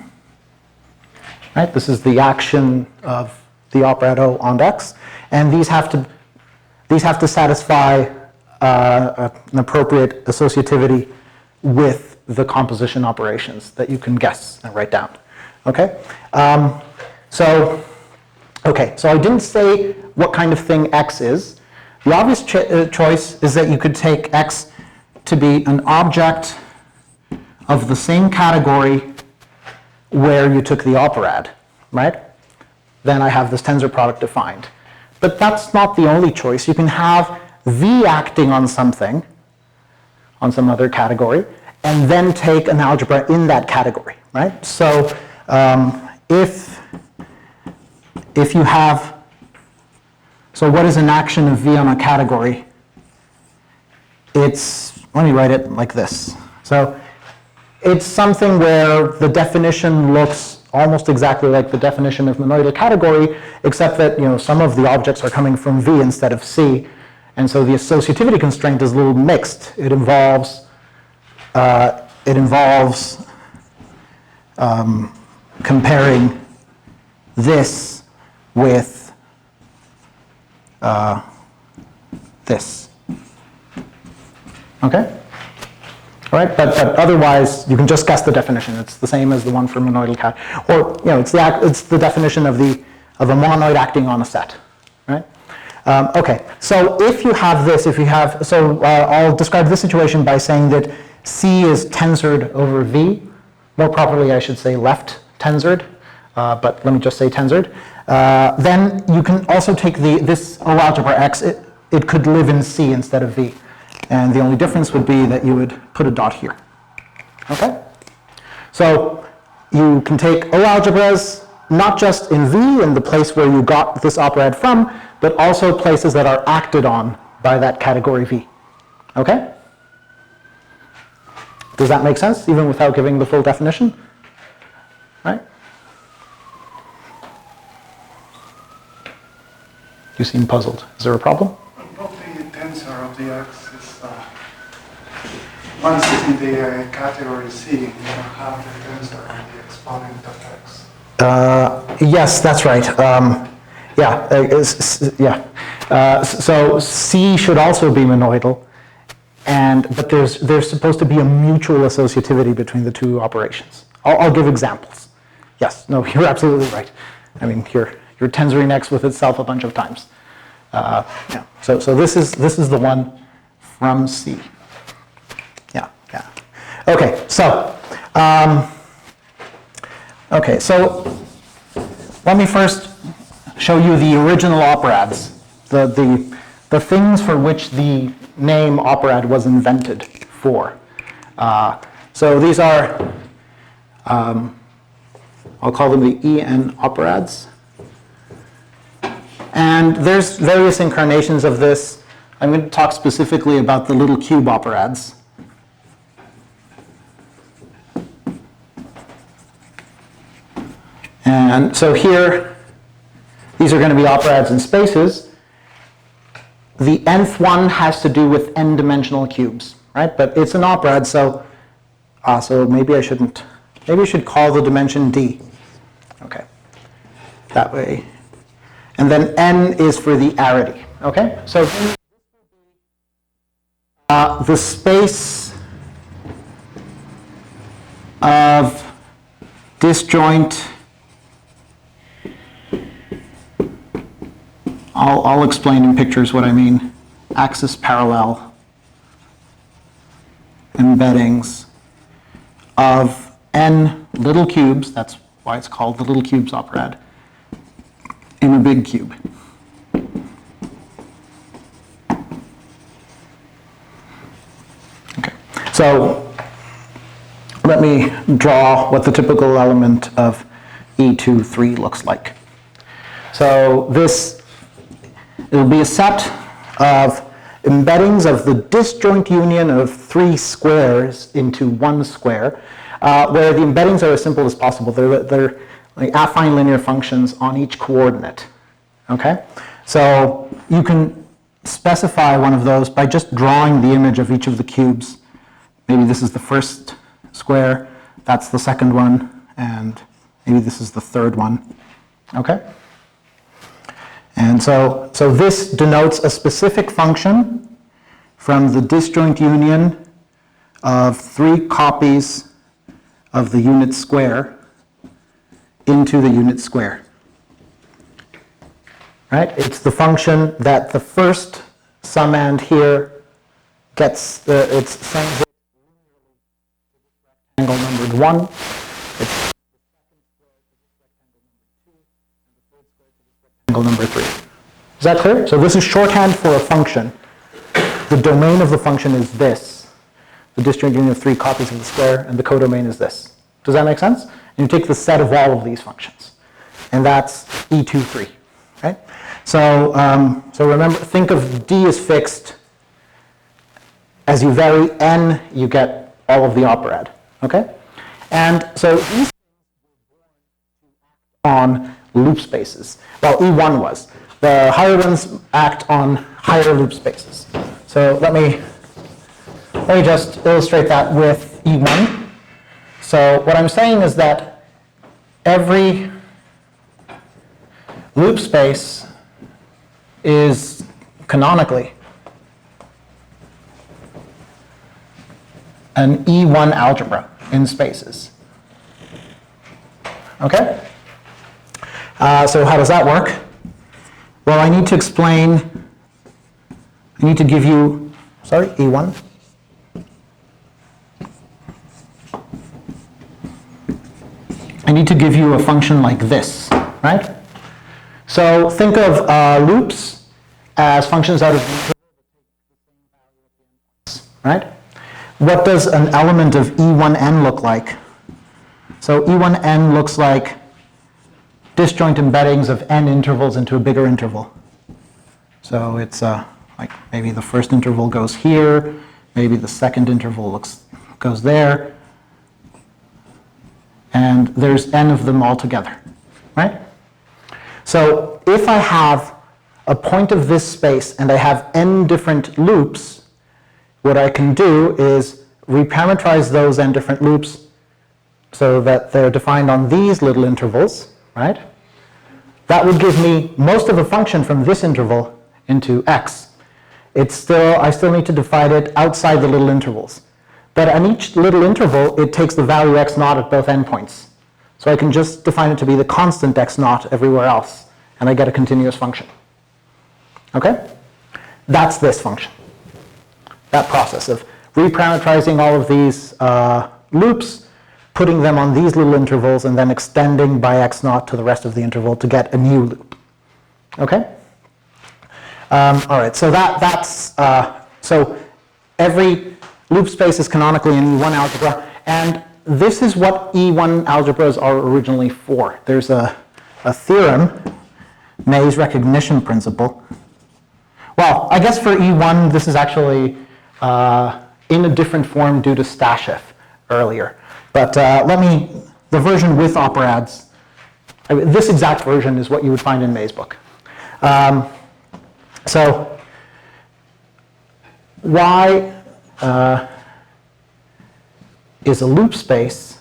Right? This is the action of the operad O on X, and these have to satisfy an appropriate associativity with the composition operations that you can guess and write down. Okay? So I didn't say what kind of thing X is. The obvious choice is that you could take X to be an object of the same category where you took the operad, right? Then I have this tensor product defined. But that's not the only choice. You can have V acting on something, on some other category, and then take an algebra in that category. right? So if you have, so what is an action of V on a category? It's, let me write it like this. So it's something where the definition looks almost exactly like the definition of monoidal category, except that, you know, some of the objects are coming from V instead of C, and so the associativity constraint is a little mixed. It involves comparing this with this. Okay? All right, but otherwise, you can just guess the definition. It's the same as the one for monoidal cat, or you know, it's the definition of a monoid acting on a set, right? Okay, so if you have this, I'll describe this situation by saying that C is tensored over V. More properly, I should say left tensored, but let me just say tensored. Then you can also take this O algebra X. It could live in C instead of V. And the only difference would be that you would put a dot here. Okay? So you can take O algebras, not just in V, in the place where you got this operad from, but also places that are acted on by that category V. Okay? Does that make sense, even without giving the full definition? Right? You seem puzzled. Is there a problem? About the tensor of the X. Once it's in the category C, you don't have the tensor on the exponent of X. Yes, that's right. So C should also be monoidal, but there's supposed to be a mutual associativity between the two operations. I'll give examples. Yes, no, you're absolutely right. I mean, you're tensoring X with itself a bunch of times. Yeah. So this is the one from C. Yeah. Okay. So let me first show you the original operads, the things for which the name operad was invented for. So these are, I'll call them the EN operads. And there's various incarnations of this. I'm going to talk specifically about the little cube operads. And so here, these are going to be operads in spaces. The nth one has to do with n-dimensional cubes, right? But it's an operad, so maybe I shouldn't. Maybe I should call the dimension d. Okay, that way. And then n is for the arity. Okay, so the space of disjoint. I'll explain in pictures what I mean. Axis parallel embeddings of n little cubes, that's why it's called the little cubes operad, in a big cube. Okay, so let me draw what the typical element of E23 looks like. So it'll be a set of embeddings of the disjoint union of three squares into one square, where the embeddings are as simple as possible. They're like affine linear functions on each coordinate. Okay? So you can specify one of those by just drawing the image of each of the cubes. Maybe this is the first square, that's the second one, and maybe this is the third one. Okay? And so this denotes a specific function from the disjoint union of three copies of the unit square into the unit square. Right? It's the function that the first summand here gets its same rectangle numbered 1. It's the second square for this rectangle numbered 2, and the third square for this rectangle number 3. Is that clear? So this is shorthand for a function. The domain of the function is this. The disjoint union of three copies of the square, and the codomain is this. Does that make sense? And you take the set of all of these functions. And that's E23, right? So, so remember, think of D as fixed. As you vary n, you get all of the operad, okay? And so these on loop spaces. Well, E1 was. The higher ones act on higher loop spaces. So let me just illustrate that with E1. So what I'm saying is that every loop space is canonically an E1 algebra in spaces. Okay? So how does that work? Well, I need to give you, sorry, E1. I need to give you a function like this, right? So think of loops as functions out of, right? What does an element of E1n look like? So E1n looks like disjoint embeddings of n intervals into a bigger interval. So it's like maybe the first interval goes here, maybe the second interval goes there, and there's n of them all together, right? So if I have a point of this space and I have n different loops, what I can do is reparameterize those n different loops so that they're defined on these little intervals, right? That would give me most of a function from this interval into x. I still need to divide it outside the little intervals. But on each little interval, it takes the value x naught at both endpoints. So I can just define it to be the constant x naught everywhere else, and I get a continuous function. Okay? That's this function. That process of reparameterizing all of these loops, putting them on these little intervals, and then extending by x naught to the rest of the interval to get a new loop. Okay? All right, so so every loop space is canonically an E1 algebra, and this is what E1 algebras are originally for. There's a theorem, May's recognition principle. Well, I guess for E1, this is actually in a different form due to Stasheff earlier. But the version with operads, this exact version is what you would find in May's book. So Y is a loop space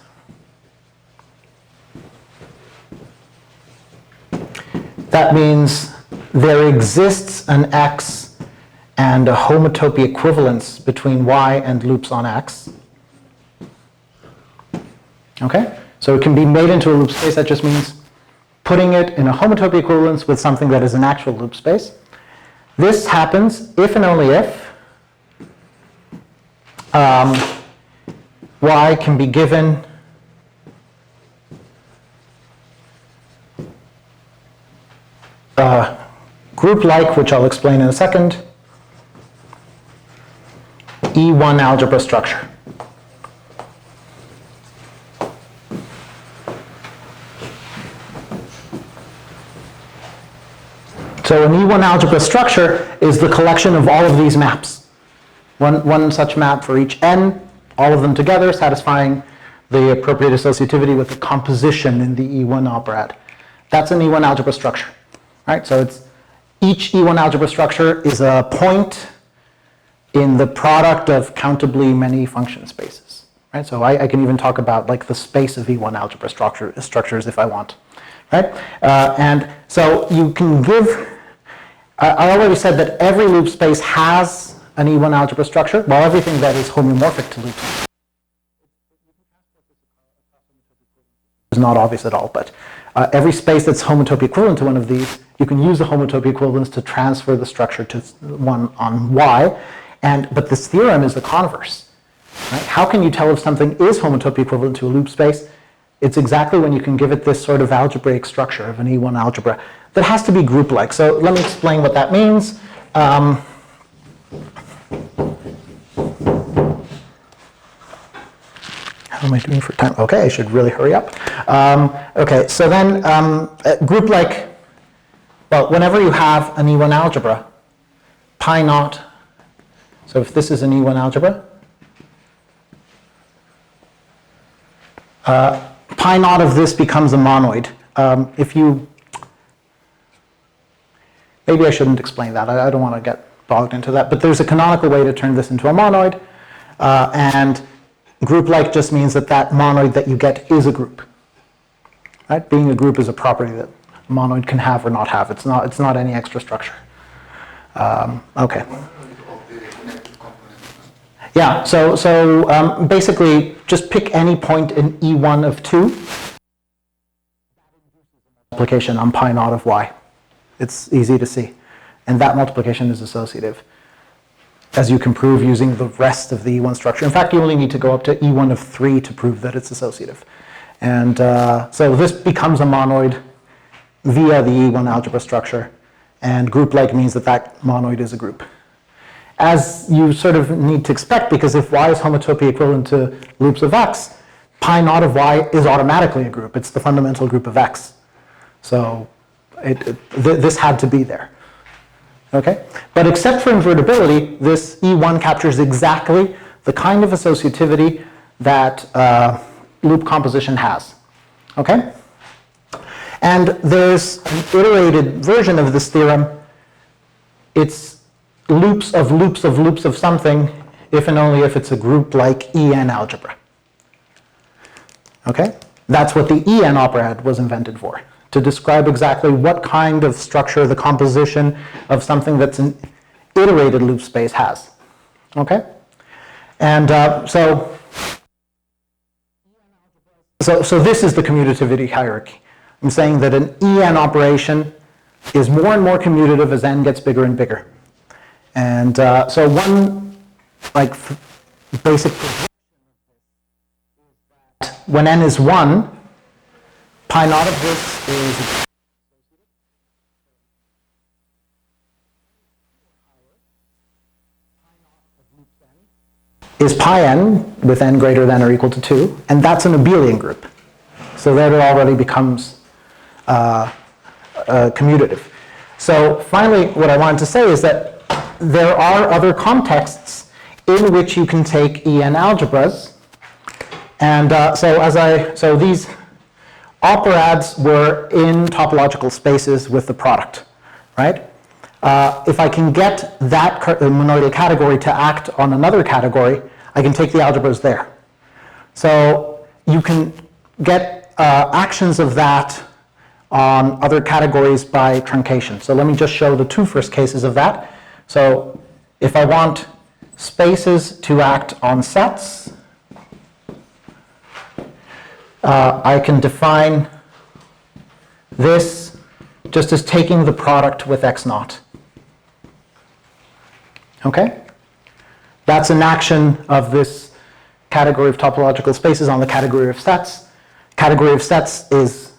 that means there exists an x and a homotopy equivalence between y and loops on x. Okay? So it can be made into a loop space. That just means putting it in a homotopy equivalence with something that is an actual loop space. This happens if and only if y can be given a group like, which I'll explain in a second, E1 algebra structure. So an E1 algebra structure is the collection of all of these maps. One such map for each n, all of them together, satisfying the appropriate associativity with the composition in the E1 operad. That's an E1 algebra structure. Right? So each E1 algebra structure is a point in the product of countably many function spaces. Right? So I can even talk about like the space of E1 algebra structures if I want. Right? And so you can give, I already said that every loop space has an E1 algebra structure, while everything that is homeomorphic to loops is not obvious at all, but every space that's homotopy equivalent to one of these, you can use the homotopy equivalence to transfer the structure to one on Y, but this theorem is the converse. Right? How can you tell if something is homotopy equivalent to a loop space? It's exactly when you can give it this sort of algebraic structure of an E1 algebra that has to be group-like. So let me explain what that means. How am I doing for time? Okay, I should really hurry up. Okay, so then a group like, well, whenever you have an E1 algebra, pi naught, so if this is an E1 algebra, pi naught of this becomes a monoid. If you, maybe I shouldn't explain that. I don't want to get bogged into that, but there's a canonical way to turn this into a monoid, and group-like just means that that monoid that you get is a group. Right? Being a group is a property that a monoid can have or not have. It's not any extra structure. Okay. Yeah, so basically just pick any point in E1 of 2. Multiplication on pi naught of y. It's easy to see. And that multiplication is associative, as you can prove using the rest of the E1 structure. In fact, you only need to go up to E1 of 3 to prove that it's associative. And so this becomes a monoid via the E1 algebra structure. And group-like means that that monoid is a group. As you sort of need to expect, because if y is homotopy equivalent to loops of x, pi naught of y is automatically a group. It's the fundamental group of x. So this had to be there. Okay? But except for invertibility, this E1 captures exactly the kind of associativity that loop composition has. Okay? And there's an iterated version of this theorem. It's loops of loops of loops of something if and only if it's a group like EN algebra. Okay? That's what the EN operad was invented for, to describe exactly what kind of structure the composition of something that's an iterated loop space has. Okay? And so this is the commutativity hierarchy. I'm saying that an EN operation is more and more commutative as n gets bigger and bigger. And so one basic when n is 1, pi naught of this is pi n with n greater than or equal to 2, and that's an abelian group. So there it already becomes commutative. So finally, what I wanted to say is that there are other contexts in which you can take EN algebras, and so these operads were in topological spaces with the product, right? If I can get that monoidal category to act on another category, I can take the algebras there. So you can get actions of that on other categories by truncation. So let me just show the two first cases of that. So if I want spaces to act on sets, I can define this just as taking the product with x naught. Okay? That's an action of this category of topological spaces on the category of sets. Category of sets is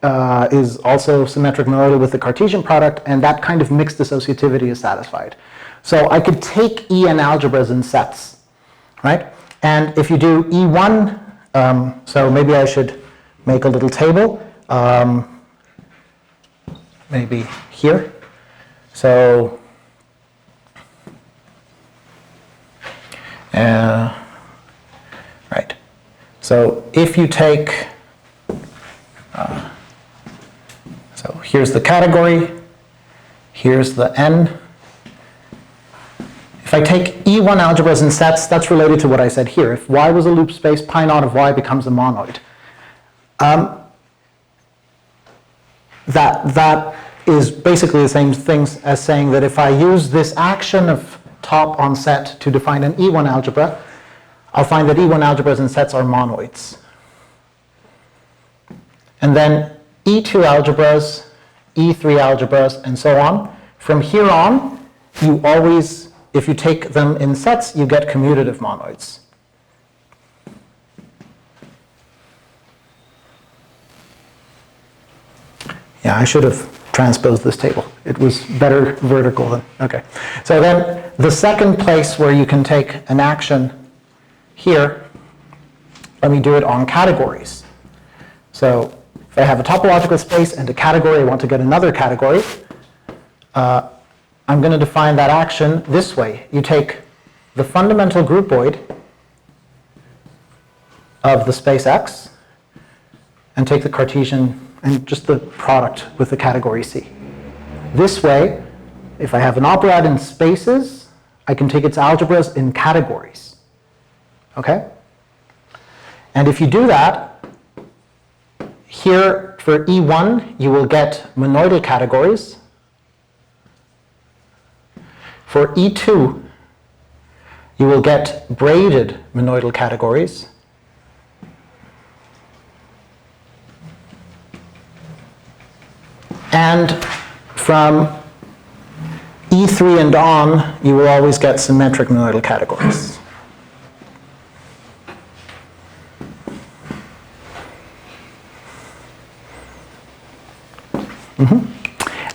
also symmetric monoidal with the Cartesian product, and that kind of mixed associativity is satisfied. So I could take EN algebras in sets, right? And if you do E1, so maybe I should make a little table, maybe here. So, right. So if you take, so here's the category, here's the n. If I take E1 algebras in sets, that's related to what I said here. If y was a loop space, pi naught of y becomes a monoid. That is basically the same thing as saying that if I use this action of top on set to define an E1 algebra, I'll find that E1 algebras in sets are monoids. And then E2 algebras, E3 algebras, and so on. From here on, you always, if you take them in sets, you get commutative monoids. Yeah, I should have transposed this table. It was better vertical than, okay. So then the second place where you can take an action here let me do it on categories. So if I have a topological space and a category, I want to get another category, I'm going to define that action this way. You take the fundamental groupoid of the space X and take the Cartesian and just the product with the category C. This way, if I have an operad in spaces, I can take its algebras in categories. Okay? And if you do that, here for E1, you will get monoidal categories. For E2, you will get braided monoidal categories. And from E3 and on, you will always get symmetric monoidal categories.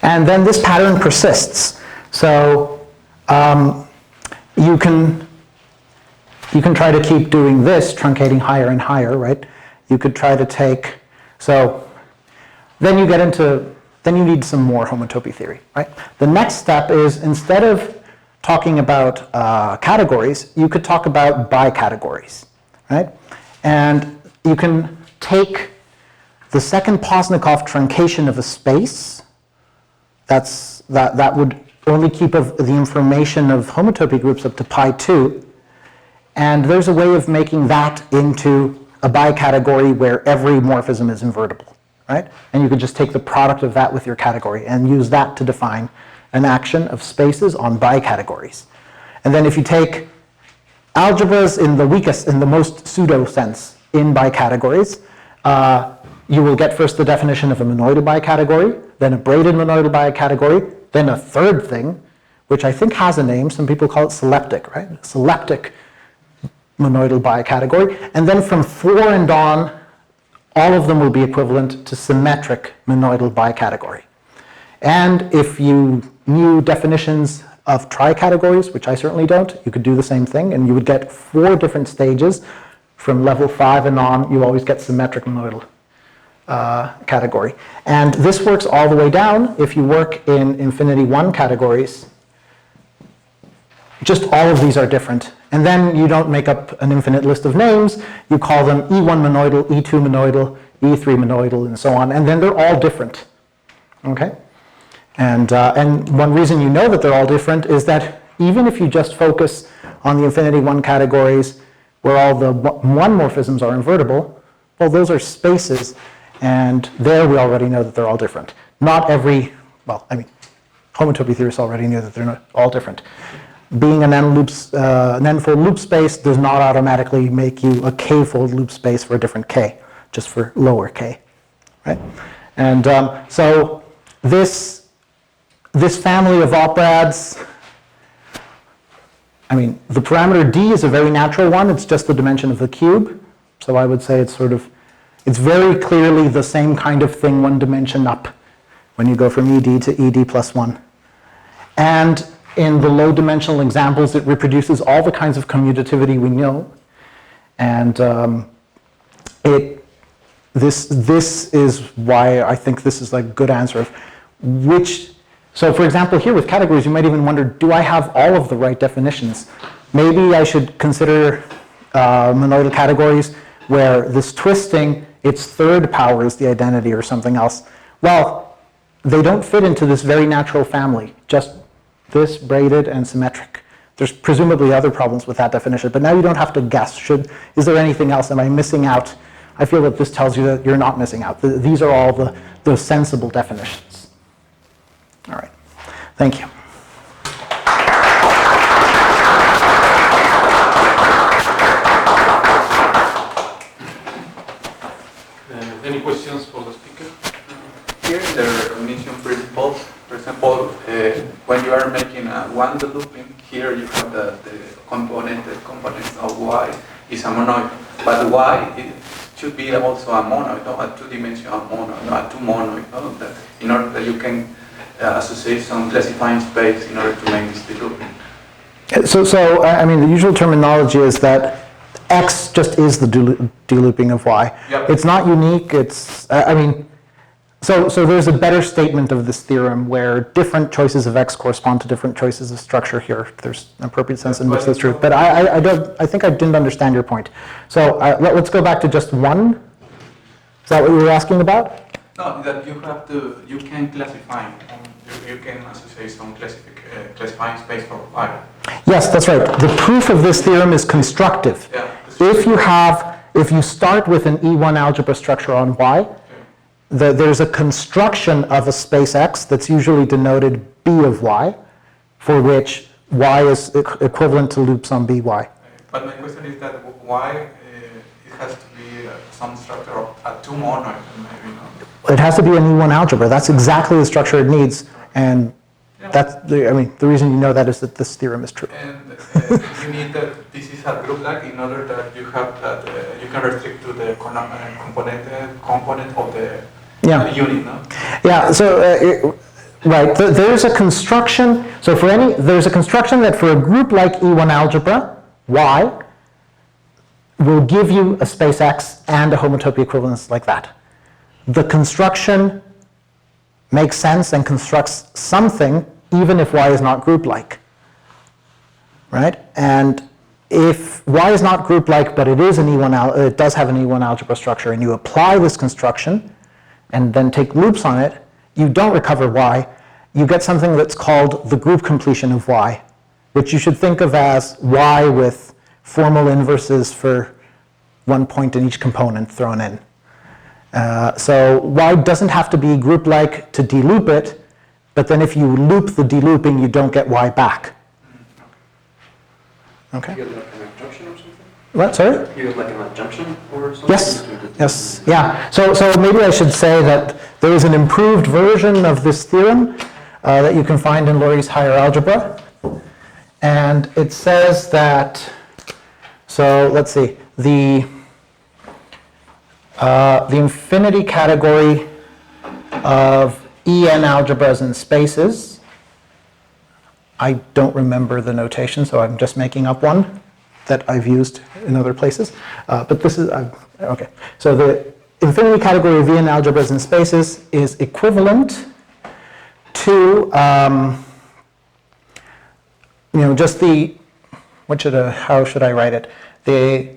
And then this pattern persists. So you can try to keep doing this, truncating higher and higher, right? You could try to take, so then you get into, then you need some more homotopy theory, right? The next step is, instead of talking about categories, you could talk about bicategories, right? And you can take the second Posnikov truncation of a space, that would only keep the information of homotopy groups up to pi 2, and there's a way of making that into a bicategory where every morphism is invertible, right? And you could just take the product of that with your category and use that to define an action of spaces on bicategories. And then if you take algebras in the weakest, in the most pseudo sense in bicategories, you will get first the definition of a monoidal bicategory, then a braided monoidal bicategory, then a third thing, which I think has a name. Some people call it seleptic, right? Seleptic monoidal bicategory. And then from 4 and on, all of them will be equivalent to symmetric monoidal bicategory. And if you knew definitions of tricategories, which I certainly don't, you could do the same thing, and you would get 4 different stages. From level 5 and on, you always get symmetric monoidal category. And this works all the way down. If you work in infinity 1 categories, just all of these are different. And then you don't make up an infinite list of names. You call them E1 monoidal, E2 monoidal, E3 monoidal, and so on. And then they're all different. Okay? And one reason you know that they're all different is that even if you just focus on the infinity 1 categories where all the 1 morphisms are invertible, well, those are spaces. And there we already know that they're all different. Not every, well, I mean, homotopy theorists already knew that they're not all different. Being an n-fold loop space does not automatically make you a k-fold loop space for a different k, just for lower k, right? And so this family of operads, I mean, the parameter d is a very natural one. It's just the dimension of the cube. So I would say it's sort of, it's very clearly the same kind of thing one dimension up when you go from ed to ed plus 1. And in the low dimensional examples, it reproduces all the kinds of commutativity we know. And this is why I think this is like a good answer of which. So for example, here with categories, you might even wonder, do I have all of the right definitions? Maybe I should consider monoidal categories where this twisting, its third power is the identity or something else. Well, they don't fit into this very natural family, just this, braided, and symmetric. There's presumably other problems with that definition, but now you don't have to guess. Is there anything else? Am I missing out? I feel that this tells you that you're not missing out. These are all the sensible definitions. All right, thank you. Any questions for the speaker? Here in the recognition principles, for example, when you are making a one looping, here you have the components of y is a monoid, but y it should be also a monoid, no? A two-dimensional monoid, a two monoid, no? That in order that you can associate some classifying space in order to make this looping. So I mean, the usual terminology is that X just is the delooping of Y. Yep. It's not unique. It's, I mean, so there's a better statement of this theorem where different choices of X correspond to different choices of structure here. There's an appropriate sense in which that's true. But I think I didn't understand your point. So let's go back to just one. Is that what you were asking about? No, that you can classify, you can associate some classifying space for Y. Yes, that's right. The proof of this theorem is constructive. Yeah, If you start with an E1 algebra structure on Y, there's a construction of a space X that's usually denoted B of Y, for which Y is equivalent to loops on BY. But my question is that Y, it has to be some structure of a two monoid, maybe not. It has to be an E1 algebra. That's exactly the structure it needs, and that's the reason you know that is that this theorem is true. And you need that this is a group like in order that you have that you can restrict to the component of the unit, no? Yeah. So right, there's a construction. So there's a construction that for a group like E1 algebra, Y will give you a space X and a homotopy equivalence like that. The construction makes sense and constructs something even if Y is not group-like, right? And if Y is not group-like, but it is it does have an E1 algebra structure, and you apply this construction and then take loops on it, you don't recover Y. You get something that's called the group completion of Y, which you should think of as Y with formal inverses for one point in each component thrown in. So Y doesn't have to be group-like to deloop it, but then if you loop the delooping, you don't get Y back. Okay? You get like an adjunction or something? What, sorry? You get like an adjunction or something? Yes, yeah. So maybe I should say that there is an improved version of this theorem that you can find in Laurie's higher algebra. And it says that, so let's see, the infinity category of EN algebras and spaces, I don't remember the notation, so I'm just making up one that I've used in other places. But this is, okay. So the infinity category of EN algebras and spaces is equivalent to, just the, how should I write it? The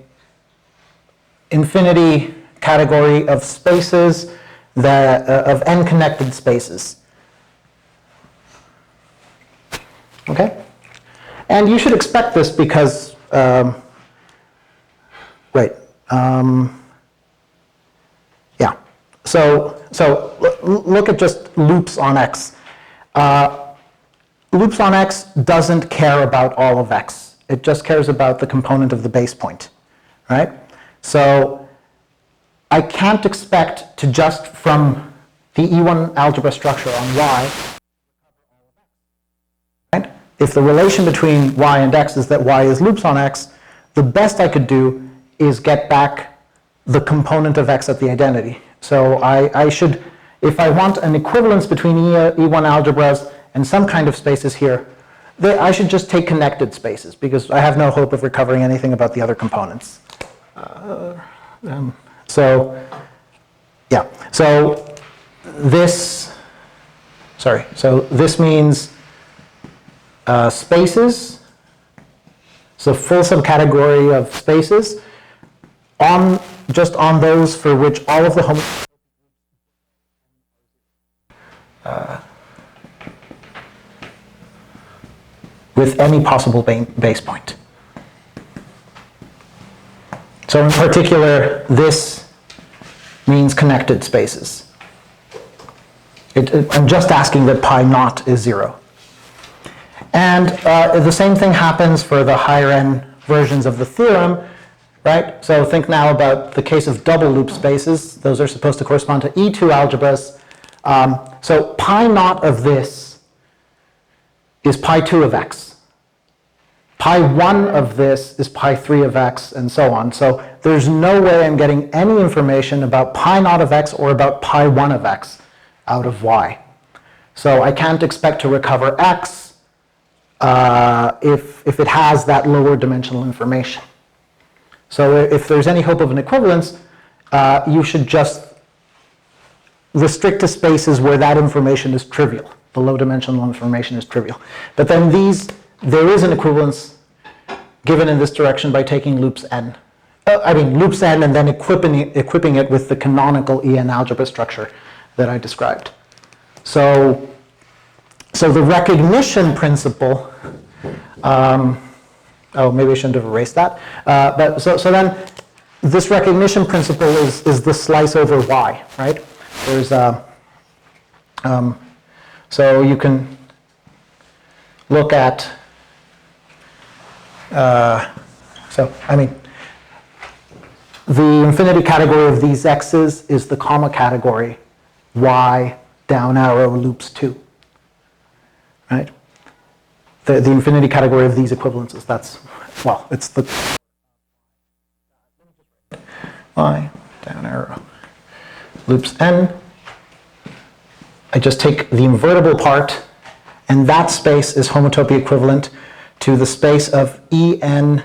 infinity category of spaces of n-connected spaces. Okay? And you should expect this because, yeah. So look at just loops on X. Loops on X doesn't care about all of X. It just cares about the component of the base point, right? So I can't expect to just from the E1 algebra structure on Y, right? If the relation between Y and X is that Y is loops on X, the best I could do is get back the component of X at the identity. So I should, if I want an equivalence between E1 algebras and some kind of spaces here, I should just take connected spaces because I have no hope of recovering anything about the other components. So this means spaces, so full subcategory of spaces, just on those for which all of the with any possible base point. So in particular, this means connected spaces. I'm just asking that pi naught is 0. And the same thing happens for the higher n versions of the theorem, right? So think now about the case of double loop spaces. Those are supposed to correspond to E2 algebras. So pi naught of this is pi 2 of x. Pi 1 of this is pi 3 of x, and so on. So there's no way I'm getting any information about pi naught of x or about pi 1 of x out of y. So I can't expect to recover x if it has that lower dimensional information. So if there's any hope of an equivalence, you should just restrict to spaces where that information is trivial. The low-dimensional information is trivial. But then there is an equivalence given in this direction by taking loops n. Loops n and then equipping it with the canonical EN algebra structure that I described. So the recognition principle, maybe I shouldn't have erased that. So then this recognition principle is the slice over y, right? There's so you can look at, the infinity category of these x's is the comma category y down arrow loops 2, right? The infinity category of these equivalences, it's the y down arrow loops n. I just take the invertible part, and that space is homotopy equivalent to the space of En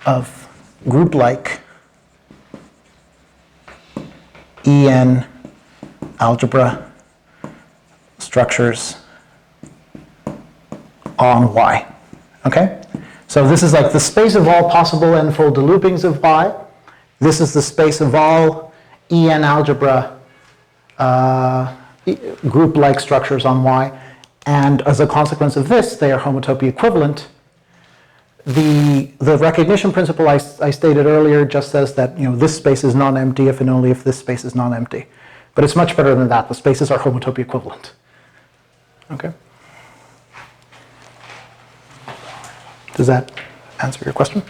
of group-like En algebra structures on Y. Okay? So this is like the space of all possible n-fold deloopings of Y. This is the space of all En algebra group-like structures on Y. And as a consequence of this, they are homotopy equivalent. The recognition principle I stated earlier just says that this space is non-empty if and only if this space is non-empty. But it's much better than that. The spaces are homotopy equivalent. Okay? Does that answer your question?